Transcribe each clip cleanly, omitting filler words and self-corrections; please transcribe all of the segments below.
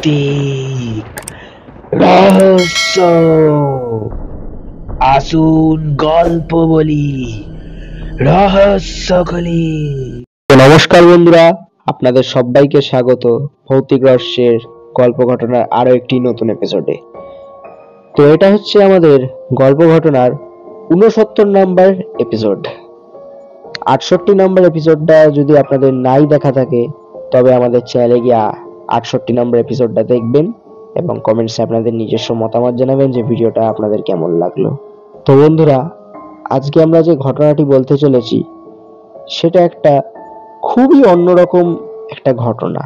ভৌতিক রহস্য, আসুন গল্প বলি, রহস্য খুলি। নমস্কার বন্ধুরা, আপনাদের সবাইকে স্বাগত ভৌতিক রহস্যের গল্প ঘটনার আরো একটি নতুন এপিসোডে। তো এটা হচ্ছে আমাদের গল্প ঘটনার 69 নম্বর এপিসোড। 68 নম্বর এপিসোডটা যদি আপনাদের নাই দেখা থাকে তবে আমাদের চ্যানেলে গিয়ে 68 নম্বর এপিসোডটা দেখবেন এবং কমেন্টসে আপনাদের নিজস্ব মতামত জানাবেন যে ভিডিওটা আপনাদের কেমন লাগলো। তো বন্ধুরা, আজকে আমরা যে ঘটনাটি বলতে চলেছি সেটা একটা খুবই অন্যরকম একটা ঘটনা,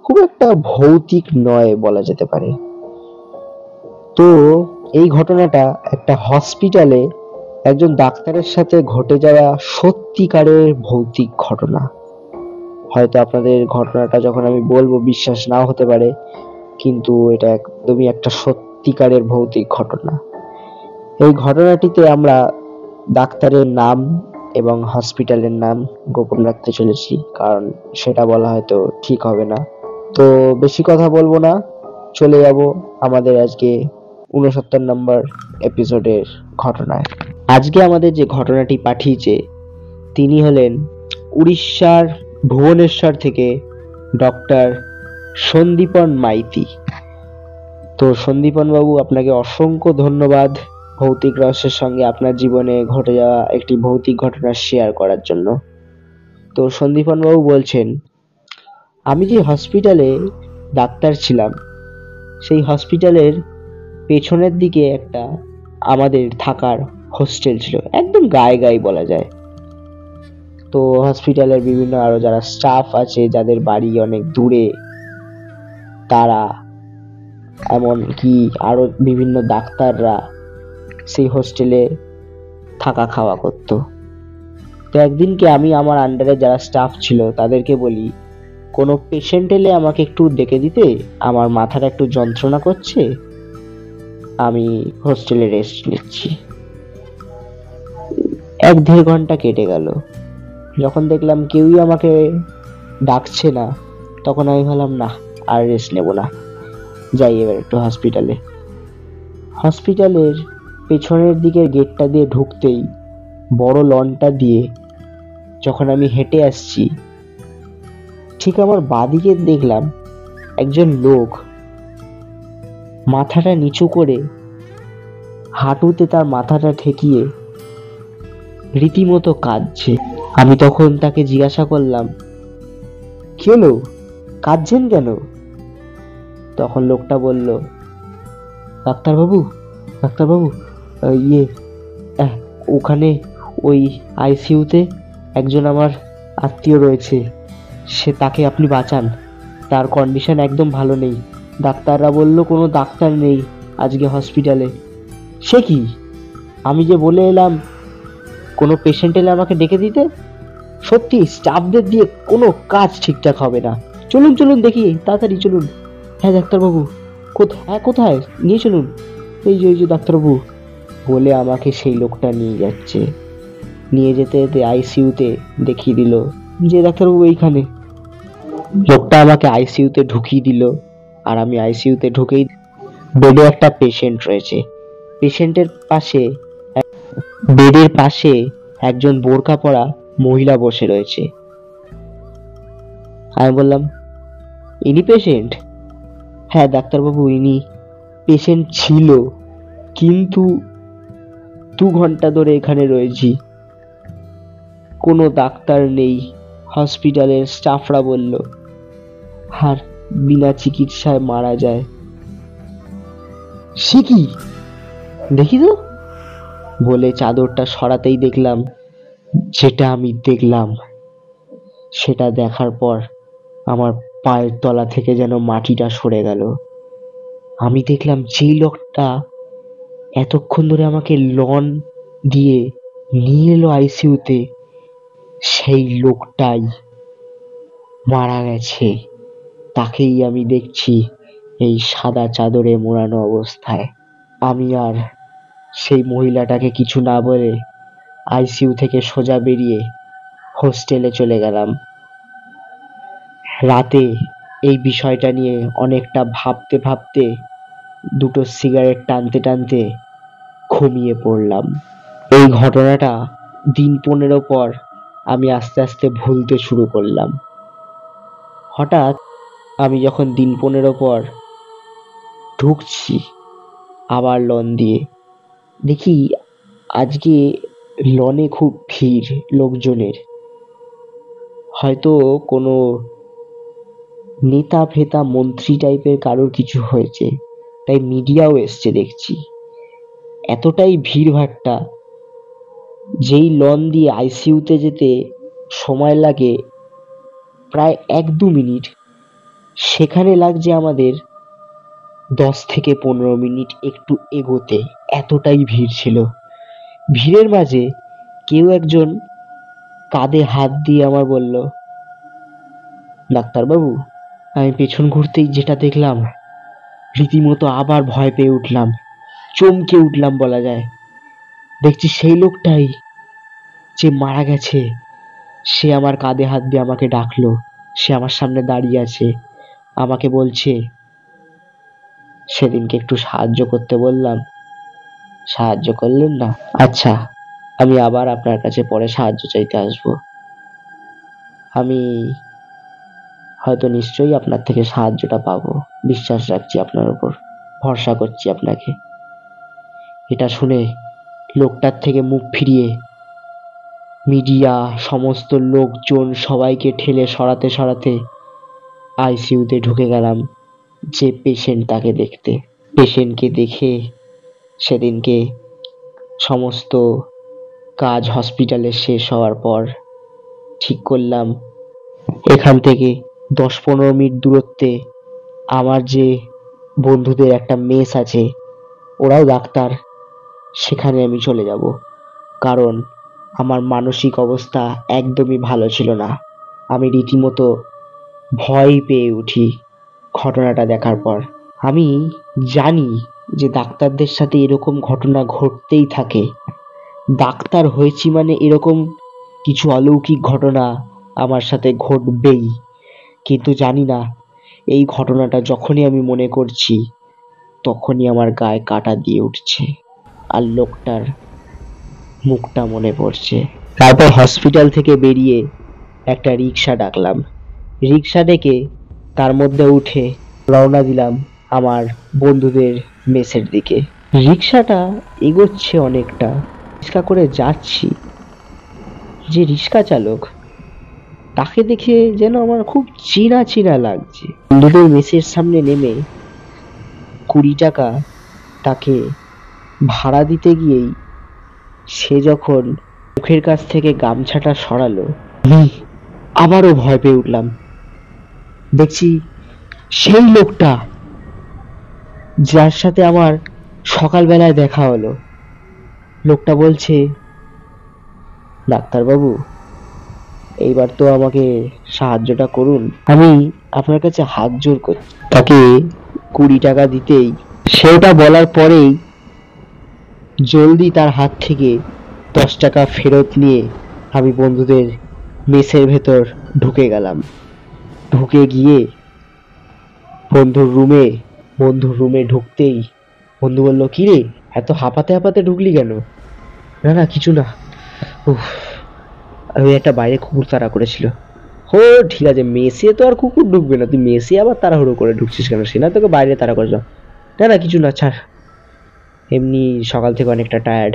খুব একটা ভৌতিক নয় বলা যেতে পারে। তো এই ঘটনাটা একটা হসপিটালে একজন ডাক্তারের সাথে ঘটে যাওয়া সত্যিকারের ভৌতিক ঘটনা। হয়তো আপনাদের ঘটনাটা যখন আমি বলবো বিশ্বাস নাও হতে পারে, কিন্তু এটা একদমই একটা সত্যিকারের ভৌতিক ঘটনা। এই ঘটনাটিতে আমরা ডাক্তারের নাম এবং হসপিটালের নাম গোপন রাখতে চলেছি, কারণ সেটা বলা হয়তো ঠিক হবে না। তো বেশি কথা বলবো না, চলে যাব আমাদের আজকে 69 নম্বর এপিসোডের ঘটনায়। আজকে আমাদের যে ঘটনাটি পাঠিয়েছে তিনি হলেন উড়িষ্যার ভুবনেশ্বর থেকে ডক্টর সন্দীপন মাইতি। তো সন্দীপন বাবু, আপনাকে অসংখ্য ধন্যবাদ ভৌতিক রহস্যের সঙ্গে আপনার জীবনে ঘটে যাওয়া একটি ভৌতিক ঘটনা শেয়ার করার জন্য। তো সন্দীপন বাবু বলছেন, আমি যে হসপিটালে ডাক্তার ছিলাম সেই হসপিটালের পেছনের দিকে একটা আমাদের থাকার হোস্টেল ছিল, একদম গায়ে গায়ে বলা যায়। তো হসপিটালের বিভিন্ন আরো যারা স্টাফ আছে, যাদের বাড়ি অনেক দূরে, তারা এমনকি আরো বিভিন্ন ডাক্তাররা সেই হোস্টেলে থাকা খাওয়া করতো। তো একদিনকে আমি আমার আন্ডারে যারা স্টাফ ছিল তাদেরকে বলি, কোনো পেশেন্ট এলে আমাকে একটু ডেকে দিতে, আমার মাথাটা একটু যন্ত্রণা করছে, আমি হোস্টেলে রেস্ট নিচ্ছি। 1-1.5 ঘন্টা কেটে গেল। যখন দেখলাম কেউই আমাকে ডাকছে না, তখন আমি ভাবলাম না, আর রেস্ট নেব না, যাই এবার একটু হসপিটালে। হসপিটালের পেছনের দিকের গেটটা দিয়ে ঢুকতেই বড় লনটা দিয়ে যখন আমি হেঁটে আসছি, ঠিক আমার বাঁদিকে দেখলাম একজন লোক মাথাটা নিচু করে হাঁটুতে তার মাথাটা ঠেকিয়ে রীতিমতো কাঁদছে। আমি তখন তাকে জিজ্ঞাসা করলাম, কি হলো, কাঁদছেন কেন? তখন লোকটা বলল, ডাক্তারবাবু ওখানে ওই আইসিইউতে একজন আমার আত্মীয় রয়েছে, তাকে আপনি বাঁচান, তার কন্ডিশন একদম ভালো নেই। ডাক্তাররা বলল কোনো ডাক্তার নেই আজকে হসপিটালে। সে কি, আমি যে বলে এলাম কোনো পেশেন্ট এলে আমাকে ডেকে দিতে, সত্যি স্টাফদের দিয়ে কোনো কাজ ঠিকঠাক হবে না। চলুন দেখি, তাড়াতাড়ি চলুন। হ্যাঁ ডাক্তারবাবু, কোথায় নিয়ে চলুন, এই যে ডাক্তারবাবু বলে আমাকে সেই লোকটা নিয়ে যাচ্ছে। নিয়ে যেতে যেতে আইসিইউতে দেখিয়ে দিল যে ডাক্তারবাবু এইখানে। লোকটা আমাকে আইসিইউতে ঢুকিয়ে দিল, আর আমি আইসিইউতে ঢুকেই বেডে একটা পেশেন্ট রয়েছে। পেশেন্টের পাশে বেডের পাশে একজন বোরকা পরা মহিলা বসে রয়েছে। আমি বললাম, ইনি পেশেন্ট? হ্যাঁ ডাক্তারবাবু, ইনি পেশেন্ট ছিল, কিন্তু 2 ঘন্টা ধরে এখানে রয়েছি, কোনো ডাক্তার নেই, হসপিটালের স্টাফরা বলল আর বিনা চিকিৎসায় মারা যায়। সে কি, দেখি তো বলে চাদরটা সরাতেই দেখলাম যেটা আমি দেখলাম, সেটা দেখার পর আমার পায়ের তলা থেকে যেন মাটিটা সরে গেল। আমি দেখলাম যেই লোকটা এতক্ষণ ধরে আমাকে লন দিয়ে নিয়ে এলো আইসিইউতে, সেই লোকটাই মারা গেছে। তাকেই আমি দেখছি এই সাদা চাদরে মোড়ানো অবস্থায়। আমি আর সেই মহিলাটাকে কিছু না বলে আইসিইউ থেকে সোজা বেরিয়ে হোস্টেলে চলে গেলাম। রাতে এই বিষয়টা নিয়ে অনেকটা ভাবতে ভাবতে দুটো সিগারেট টানতে টানতে ঘুমিয়ে পড়লাম। এই ঘটনাটা দিন 15 পর আমি আস্তে আস্তে ভুলতে শুরু করলাম। হঠাৎ আমি যখন দিন 15 পর ঢুকছি আবার লন দিয়ে, দেখি আজকে লনে খুব ভিড় লোকজনের। হয়তো কোনো নেতা ফেতা মন্ত্রী টাইপের কারোর কিছু হয়েছে, তাই মিডিয়াও এসছে দেখছি। এতটাই ভিড়ভাট্টা, যেই লন দিয়ে আইসিইউতে যেতে সময় লাগে প্রায় 1-2 মিনিট, সেখানে লাগছে আমাদের 10 থেকে 15 মিনিট একটু এগোতে। এতটাই ভিড় ছিল। ভিড়ের মাঝে কেউ একজন কাঁধে হাত দিয়ে আমার বলল, ডাক্তারবাবু। আমি পেছন ঘুরতেই যেটা দেখলাম, রীতিমতো আবার ভয় পেয়ে উঠলাম, চমকে উঠলাম বলা যায়। দেখছি সেই লোকটাই যে মারা গেছে, সে আমার কাঁধে হাত দিয়ে আমাকে ডাকলো। সে আমার সামনে দাঁড়িয়ে আছে, আমাকে বলছে, সেদিনকে একটু সাহায্য করতে বললাম, সাহায্য করলেন না। আচ্ছা, আমি আবার আপনার কাছে পরে সাহায্য চাইতে আসবো। আমি হয়তো নিশ্চয়ই আপনার থেকে সাহায্যটা পাবো। বিশ্বাস রাখছি আপনার উপর, ভরসা করছি আপনাকে। এটা শুনে লোকটার থেকে মুখ ফিরিয়ে মিডিয়া, সমস্ত লোকজন সবাইকে ঠেলে সরাতে সরাতে আইসিইউতে ঢুকে গেলাম যে পেশেন্ট তাকে দেখতে। পেশেন্টকে দেখে সেদিনকে সমস্ত কাজ হসপিটালে শেষ হওয়ার পর ঠিক করলাম এখান থেকে 10-15 মিনিট দূরত্বে আমার যে বন্ধুদের একটা মেস আছে, ওরাও ডাক্তার, সেখানে আমি চলে যাব। কারণ আমার মানসিক অবস্থা একদমই ভালো ছিল না। আমি রীতিমতো ভয় পেয়ে উঠি ঘটনাটা দেখার পর। আমি জানি যে ডাক্তারদের সাথে এরকম ঘটনা ঘটতেই থাকে। ডাক্তার হয়েছি মানে এরকম কিছু অলৌকিক ঘটনা আমার সাথে ঘটবেই। কিন্তু জানি না, এই ঘটনাটা যখনই আমি মনে করছি তখনই আমার গায়ে কাঁটা দিয়ে উঠছে আর লোকটার মুখটা মনে পড়ছে। তারপর হসপিটাল থেকে বেরিয়ে একটা রিক্সা ডাকলাম। রিক্সা ডেকে তার মধ্যে উঠে রওনা দিলাম আমার বন্ধুদের মেসের দিকে। রিক্সাটা এগোচ্ছে অনেকটা, রিক্সা করে যাচ্ছি। যে রিক্সা চালক, তাকে দেখে যেন আমার খুব চেনা চেনা লাগছে। বন্ধুদের মেসের সামনে নেমে 20 টাকা তাকে ভাড়া দিতে গিয়েই সে যখন মুখের কাছ থেকে গামছাটা সরালো, আমি আবারও ভয় পেয়ে উঠলাম। দেখছি সেই লোকটা যার সাথে আমার সকালবেলায় দেখা হলো। লোকটা বলছে, ডাক্তারবাবু, এইবার তো আমাকে সাহায্যটা করুন, আমি আপনার কাছে হাত জোর করছি। তাকে 20 টাকা দিতেই, সেটা বলার পরেই জলদি তার হাত থেকে 10 টাকা ফেরত নিয়ে আমি বন্ধুদের মেসের ভেতর ঢুকে গেলাম। ঢুকে গিয়ে বন্ধুর রুমে ঢুকতেই বন্ধু বলল, কি রে, এত হাঁপাতে হাঁপাতে ঢুকলি কেন? না না, কিছু না। উফ, ওই একটা বাইরে কুকুর তাড়া করেছিল। ও ঠিক আছে, মেসে তো আর কুকুর ঢুকবে না, তুই মেসে আবার তাড়াহুড়ো করে ঢুকছিস কেন? সে না তোকে বাইরে তাড়া করেছিল। না না, কিছু না, ছাড়। এমনি সকাল থেকে অনেকটা টায়ার্ড।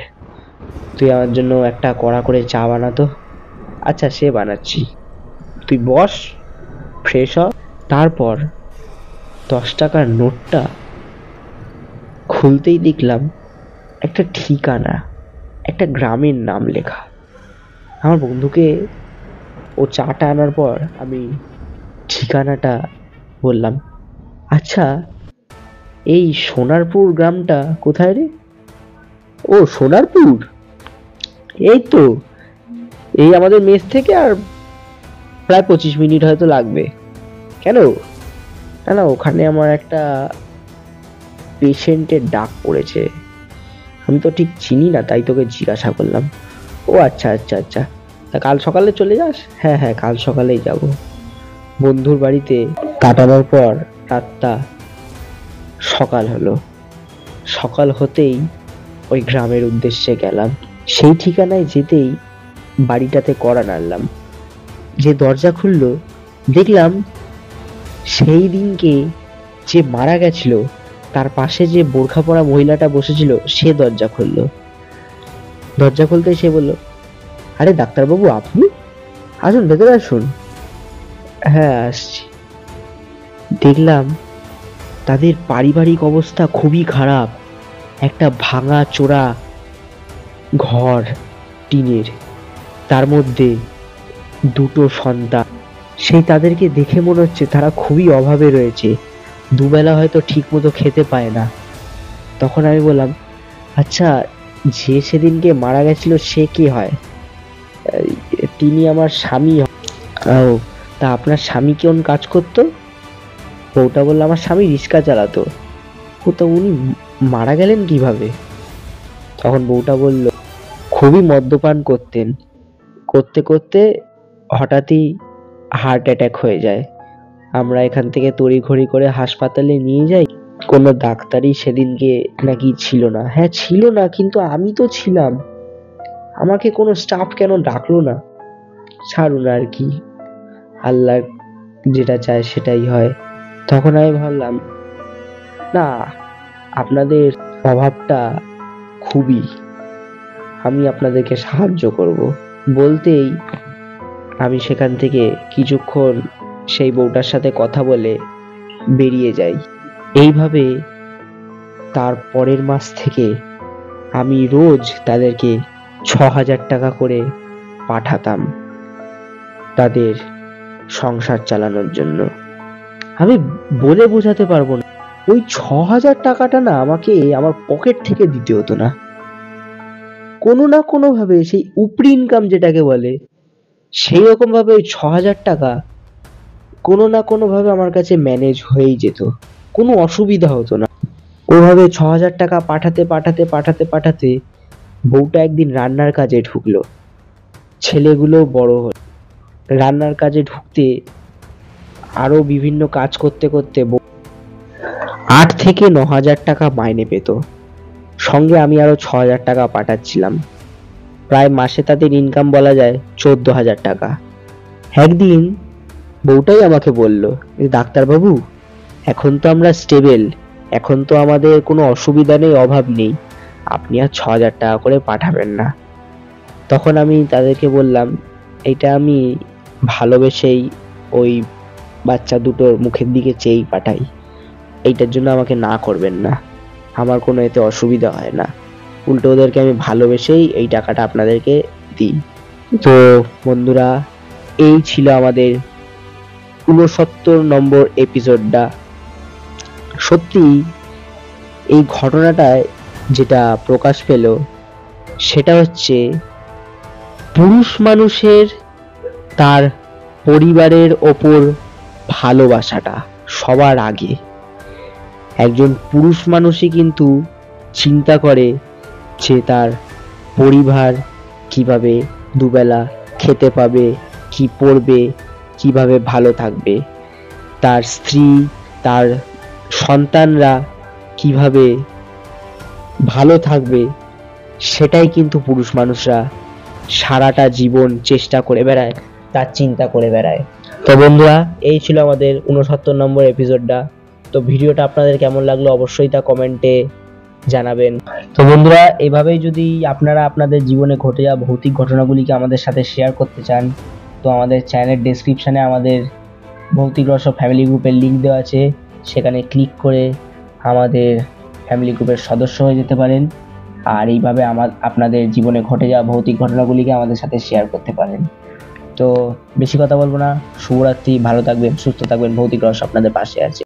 তুই আমার জন্য একটা কড়া করে চা বানাতো। আচ্ছা, সে বানাচ্ছি, তুই বস, ফ্রেশ হ। তারপর 10 টাকার নোটটা খুলতেই দেখলাম একটা ঠিকানা, একটা গ্রামের নাম লেখা। আমার বন্ধুকে ও চাটা আনার পর আমি ঠিকানাটা বললাম, আচ্ছা, এই সোনারপুর গ্রামটা কোথায় রে? ও সোনারপুর, এই তো এই আমাদের মেস থেকে আর প্রায় 25 মিনিট হয়তো লাগবে। কেন? না না, ওখানে আমার একটা পেশেন্টের ডাক পড়েছে, আমি তো ঠিক চিনি না, তাই তোকে জিজ্ঞাসা করলাম। ও আচ্ছা আচ্ছা আচ্ছা, তা কাল সকালে চলে যাস? হ্যাঁ হ্যাঁ, কাল সকালেই যাব। বন্ধুর বাড়িতে কাটানোর পর রাতটা সকাল হলো। সকাল হতেই ওই গ্রামের উদ্দেশ্যে গেলাম। সেই ঠিকানায় যেতেই বাড়িটাতে কড়া নাড়লাম। যে দরজা খুললো, দেখলাম সেই দিনকে যে মারা গেছিল তার পাশে যে বোরখা পরা মহিলাটা বসেছিল সে দরজা খুললো। দরজা খুলতে সে বলল, আরে ডাক্তারবাবু, আপনি আসুন, ভেতরে আসুন। হ্যাঁ, আসছি। দেখলাম তাদের পারিবারিক অবস্থা খুবই খারাপ। একটা ভাঙা চোরা ঘর, টিনের, তার মধ্যে দুটো সন্তান। সেই তাদেরকে দেখে মনে হচ্ছে তারা খুবই অভাবে রয়েছে, দুবেলা হয়তো ঠিক মতো খেতে পায় না। তখন আমি বললাম, আচ্ছা, যে সেদিনকে মারা গেছিল সে কে হয়? তিনি আমার স্বামী। ও, তা আপনার স্বামী কোন কাজ করতো? বউটা বললো, আমার স্বামী রিক্সা চালাতো। ও, তো উনি মারা গেলেন কিভাবে? তখন বউটা বলল, খুবই মদ্যপান করতেন, করতে করতে হঠাৎই হার্ট অ্যাটাক হয়ে যায়। আমরা এখান থেকে তড়িঘড়ি করে হাসপাতালে নিয়ে যাই। কোনো ডাক্তারই সেদিনকে নাকি ছিল না। হ্যাঁ, ছিল না, কিন্তু আমি তো ছিলাম। আমাকে কোনো স্টাফ কেন ডাকলো না? ছাড়ুন আর কি, আল্লাহ যেটা চায় সেটাই হয়। তখন আমি ভাবলাম, না, আপনাদের অভাবটা খুবই, আমি আপনাদেরকে সাহায্য করব। বলতেই আমি সেখান থেকে কিছুক্ষণ সেই বউটার সাথে কথা বলে বেরিয়ে যাই। এইভাবে তার পরের মাস থেকে আমি রোজ তাদেরকে ৬,০০০ টাকা করে পাঠাতাম তাদের সংসার চালানোর জন্য। আমি বলে বোঝাতে পারবো না, ওই ৬,০০০ টাকাটা না আমাকে আমার পকেট থেকে দিতে হতো না। কোনো না কোনো ভাবে সেই উপরি ইনকাম যেটাকে বলে, সেই রকম ভাবে ওই ৬,০০০ টাকা কোনো না কোনো ভাবে আমার কাছে ম্যানেজ হয়েই যেত, কোনো অসুবিধা হতো না। ওভাবে ৬,০০০ টাকা পাঠাতে পাঠাতে পাঠাতে পাঠাতে বউটা একদিন রান্নার কাজে ঢুকলো। ছেলেগুলো বড় হলো। রান্নার কাজে ঢুকতে আরো বিভিন্ন কাজ করতে করতে ৮ থেকে ৯,০০০ টাকা মাইনে পেত। সঙ্গে আমি আরো ৬,০০০ টাকা পাঠাচ্ছিলাম। প্রায় মাসে তাদের ইনকাম বলা যায় ১৪,০০০ টাকা। একদিন বউটাই আমাকে বলল, ডাক্তারবাবু, এখন তো আমরা স্টেবল, এখন তো আমাদের কোনো অসুবিধা নেই, অভাব নেই, আপনি আর ৬,০০০ টাকা করে পাঠাবেন না। তখন আমি তাদেরকে বললাম, এটা আমি ভালোবেসেই ওই বাচ্চা দুটোর মুখের দিকে চেয়েই পাঠাই, এইটার জন্য আমাকে না করবেন না, আমার কোনো এতে অসুবিধা হয় না, উল্টো ওদেরকে আমি ভালোবেসেই এই টাকাটা আপনাদেরকে দিই। তো বন্ধুরা, এই ছিল আমাদের ৬৯ নম্বর এপিসোডটা। সত্যি এই ঘটনাটায় যেটা প্রকাশ পেল সেটা হচ্ছে পুরুষ মানুষের তার পরিবারের ওপর ভালোবাসাটা সবার আগে। একজন পুরুষ মানুষই কিন্তু চিন্তা করে যে তার পরিবার কিভাবে দুবেলা খেতে পাবে, কি পড়বে, কিভাবে ভালো থাকবে, তার স্ত্রী, তার সন্তানরা কিভাবে ভালো থাকবে, সেটাই কিন্তু পুরুষ মানুষরা সারাটা জীবন চেষ্টা করে বেড়ায়, তার চিন্তা করে বেড়ায়। তো বন্ধুরা, এই ছিল আমাদের ৬৯ নম্বর এপিসোডটা। তো ভিডিওটা আপনাদের কেমন লাগলো অবশ্যই তা কমেন্টে জানাবেন। তো বন্ধুরা, এভাবেই যদি আপনারা আপনাদের জীবনে ঘটে যাওয়া ভৌতিক ঘটনাগুলিকে আমাদের সাথে শেয়ার করতে চান, তো আমাদের চ্যানেলের ডেসক্রিপশানে আমাদের ভৌতিক রহস্য ফ্যামিলি গ্রুপের লিঙ্ক দেওয়া আছে, সেখানে ক্লিক করে আমাদের ফ্যামিলি গ্রুপের সদস্য হয়ে যেতে পারেন। আর এইভাবে আপনাদের জীবনে ঘটে যাওয়া ভৌতিক ঘটনাগুলিকে আমাদের সাথে শেয়ার করতে পারেন। তো বেশি কথা বলবো না, শুভরাত্রি, ভালো থাকবেন, সুস্থ থাকবেন, ভৌতিক রহস্য আপনাদের পাশে আছে।